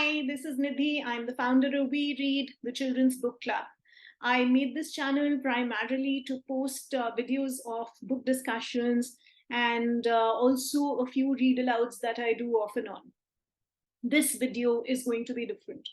Hi, this is Nidhi. I'm the founder of We Read, the children's book club. I made this channel primarily to post videos of book discussions and also a few read alouds that I do off and on. This video is going to be different.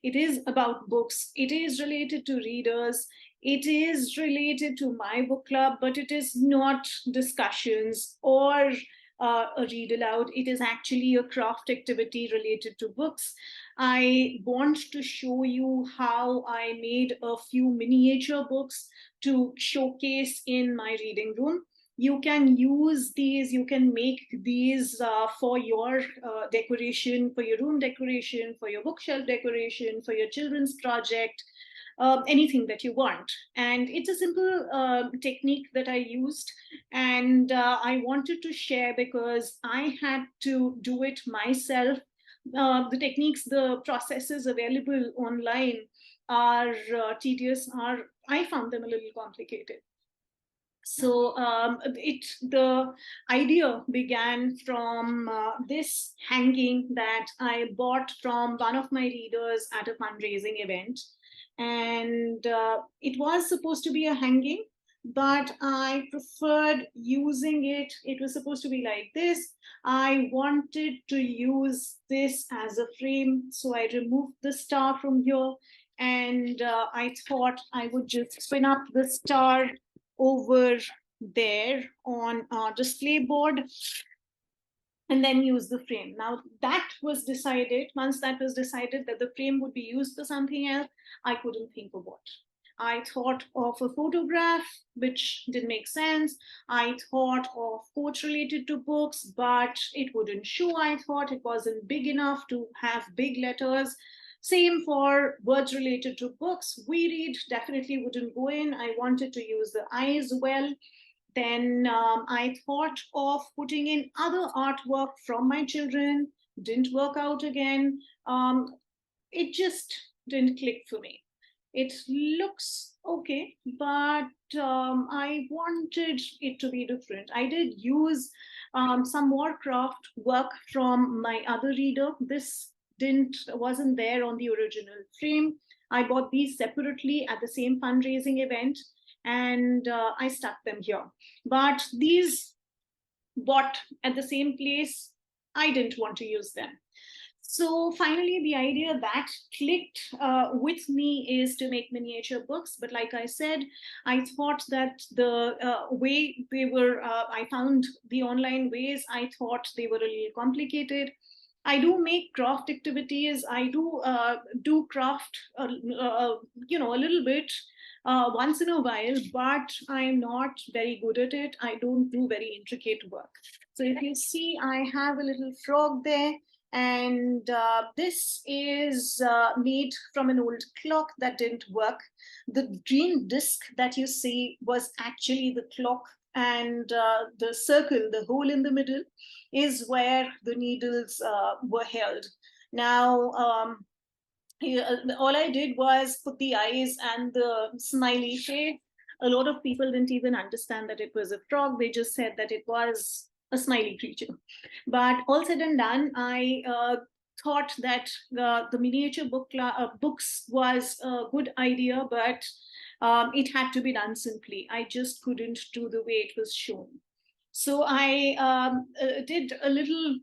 It is about books. It is related to readers. It is related to my book club, but it is not discussions or a read aloud. It is actually a craft activity related to books. I want to show you how I made a few miniature books to showcase in my reading room. You can use these, you can make these for your decoration, for your room decoration, for your bookshelf decoration, for your children's project, anything that you want. And it's a simple technique that I used, and I wanted to share because I had to do it myself. The techniques, the processes available online are tedious, are I found them a little complicated. So the idea began from this hanging that I bought from one of my readers at a fundraising event, and it was supposed to be a hanging, but I preferred using it. It was supposed to be like this. I wanted to use this as a frame, so I removed the star from here, and I thought I would just spin up the star over there on our display board and then use the frame. Now that was decided. Once that was decided that the frame would be used for something else, I couldn't think of what. I thought of a photograph, which didn't make sense. I thought of quotes related to books, but it wouldn't show. I thought it wasn't big enough to have big letters. Same for words related to books. We read definitely wouldn't go in. I wanted to use the I as well. Then I thought of putting in other artwork from my children. Didn't work out again. It just didn't click for me. It looks okay, but I wanted it to be different. I did use some more craft work from my other reader. This wasn't there on the original frame. I bought these separately at the same fundraising event, and I stuck them here. But these bought at the same place, I didn't want to use them. So finally, the idea that clicked with me is to make miniature books. But like I said, I thought that the way they were, I found the online ways, I thought they were a little complicated. I do make craft activities. I do craft, a little bit once in a while, but I'm not very good at it. I don't do very intricate work. So if you see, I have a little frog there, and this is made from an old clock that didn't work. The green disc that you see was actually the clock, and the circle, the hole in the middle, is where the needles were held. Now, all I did was put the eyes and the smiley face. A lot of people didn't even understand that it was a frog. They just said that it was a smiley creature. But all said and done, I thought that the miniature books was a good idea, but it had to be done simply. I just couldn't do the way it was shown. So I did a little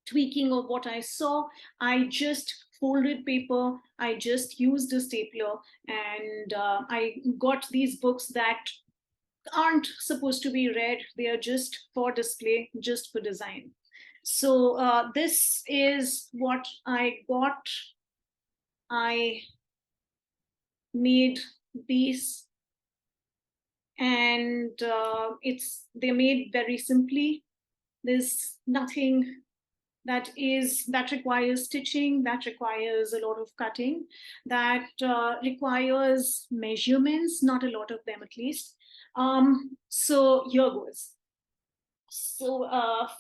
tweaking of what I saw. I just folded paper, I just used a stapler, and I got these books that aren't supposed to be read. They are just for display, just for design. So this is what I got. I made these, and they're made very simply. There's nothing that requires stitching, that requires a lot of cutting, that requires measurements, not a lot of them at least. So here goes. So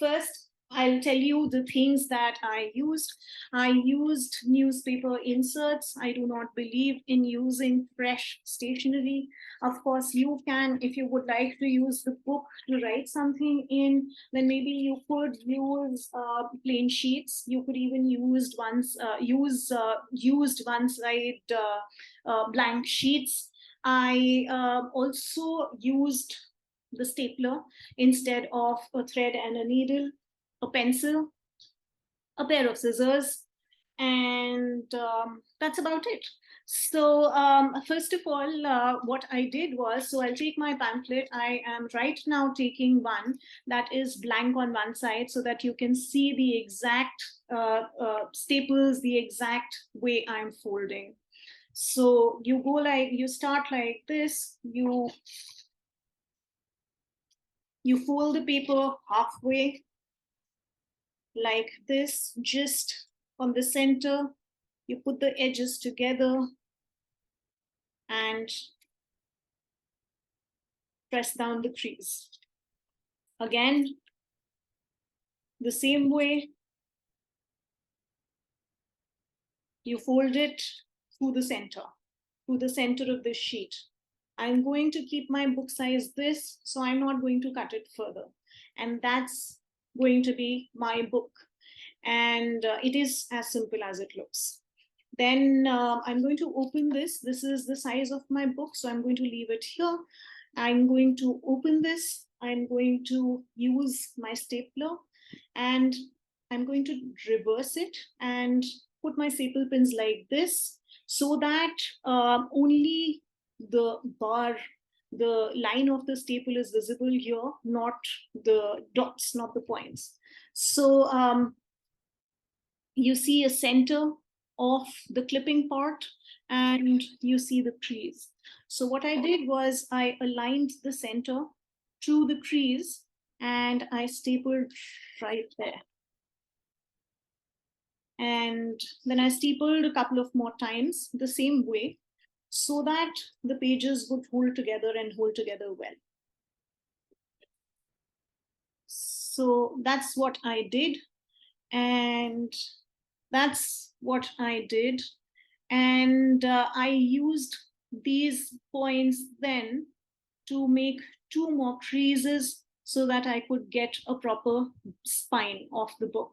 first I'll tell you the things that I used. I used newspaper inserts. I do not believe in using fresh stationery. Of course, you can, if you would like to use the book to write something in, then maybe you could use plain sheets. You could even used one-side blank sheets. I also used the stapler instead of a thread and a needle, a pencil, a pair of scissors, and that's about it. So first of all, what I did was, so I'll take my pamphlet. I am right now taking one that is blank on one side so that you can see the exact staples, the exact way I'm folding. So you start like this, you fold the paper halfway like this, just on the center. You put the edges together and press down the crease. Again, the same way, you fold it through the center of the sheet. I'm going to keep my book size this, so I'm not going to cut it further. And that's going to be my book. And it is as simple as it looks. Then I'm going to open this. This is the size of my book, so I'm going to leave it here. I'm going to open this. I'm going to use my stapler and I'm going to reverse it and put my staple pins like this so that only the bar, the line of the staple is visible here, not the dots, not the points. So you see a center of the clipping part and you see the crease. So what I did was I aligned the center to the crease and I stapled right there. And then I stapled a couple of more times the same way so that the pages would hold together and hold together well. So that's what I did. And that's what I did. And I used these points then to make two more creases so that I could get a proper spine of the book.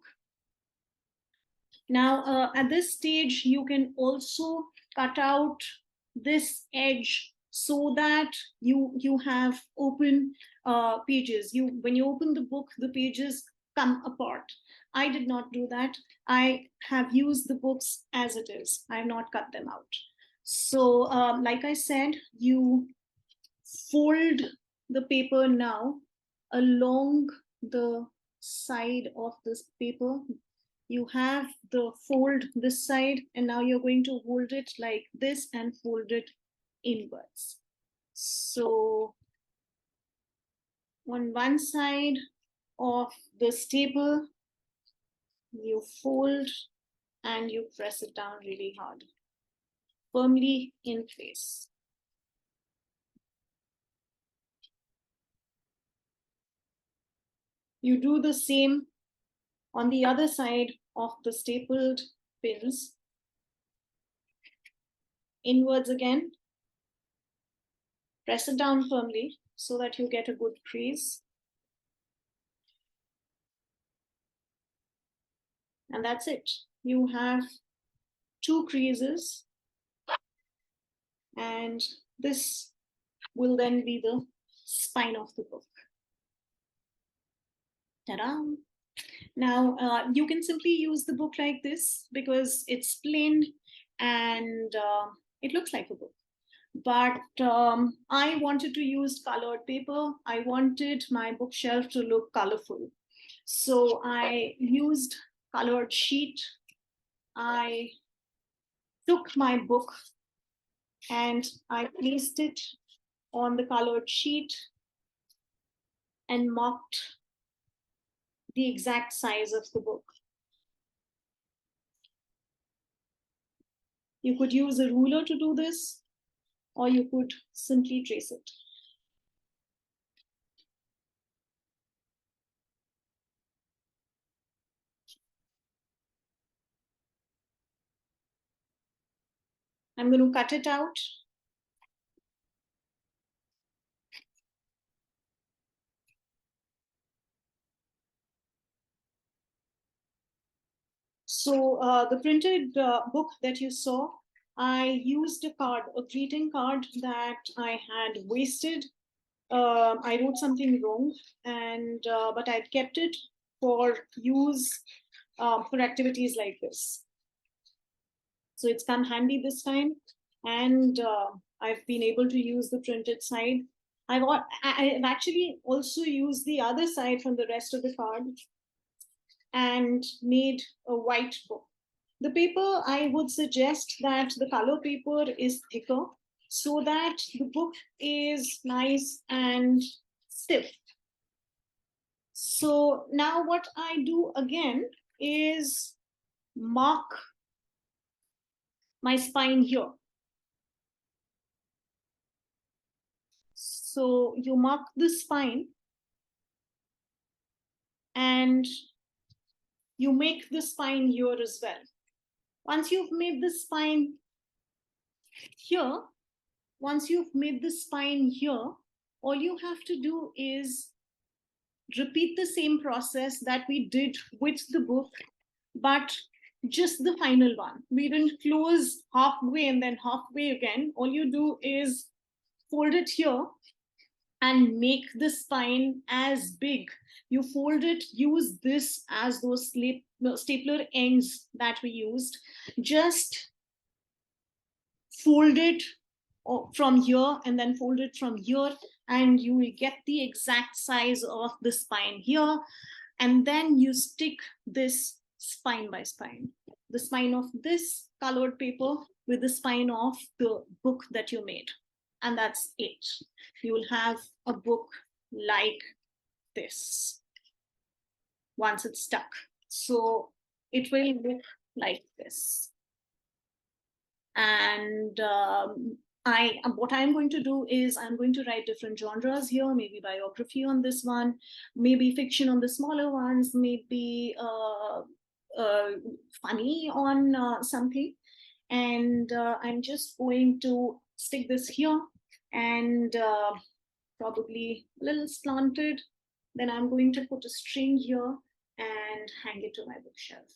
Now, at this stage, you can also cut out this edge so that you have open pages. When you open the book, the pages come apart. I did not do that. I have used the books as it is. I have not cut them out. So, like I said, you fold the paper now along the side of this paper. You have the fold this side, and now you're going to hold it like this and fold it inwards. So on one side of the staple, you fold and you press it down really hard, firmly in place. You do the same on the other side of the stapled pins. Inwards again. Press it down firmly so that you get a good crease. And that's it. You have two creases, and this will then be the spine of the book. Ta-da! Now, you can simply use the book like this because it's plain and it looks like a book. But I wanted to use colored paper. I wanted my bookshelf to look colorful. So I used colored sheet. I took my book and I placed it on the colored sheet and marked the exact size of the book. You could use a ruler to do this, or you could simply trace it. I'm going to cut it out. So the printed book that you saw, I used a card, a greeting card that I had wasted. I wrote something wrong, and but I kept it for use for activities like this. So it's come handy this time, and I've been able to use the printed side. I've actually also used the other side from the rest of the card and made a white book. The paper, I would suggest that the color paper is thicker so that the book is nice and stiff. So now what I do again is mark my spine here. So you mark the spine and you make the spine here as well. Once you've made the spine here, once you've made the spine here, all you have to do is repeat the same process that we did with the book, but just the final one. We didn't close halfway and then halfway again. All you do is fold it here and make the spine as big. You fold it, use this as those stapler ends that we used. Just fold it from here and then fold it from here, and you will get the exact size of the spine here. And then you stick this spine by spine, the spine of this colored paper with the spine of the book that you made. And that's it. You will have a book like this once it's stuck. So it will look like this. And what I'm going to do is I'm going to write different genres here, maybe biography on this one, maybe fiction on the smaller ones, maybe funny on something. And I'm just going to stick this here and probably a little slanted. Then I'm going to put a string here and hang it to my bookshelf.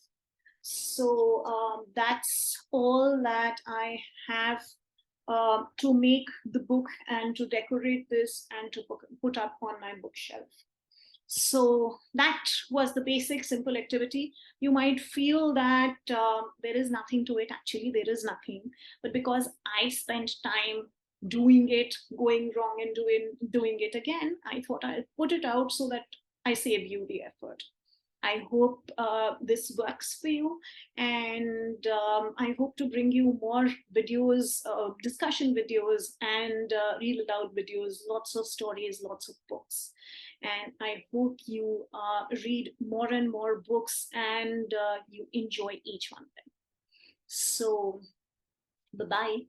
So that's all that I have to make the book and to decorate this and to put up on my bookshelf. So that was the basic simple activity. You might feel that there is nothing to it. Actually, there is nothing. But because I spent time doing it, going wrong and doing it again, I thought I'd put it out so that I save you the effort. I hope this works for you, and I hope to bring you more videos, discussion videos, and read aloud videos, lots of stories, lots of books. And I hope you read more and more books and you enjoy each one of them. So, bye-bye.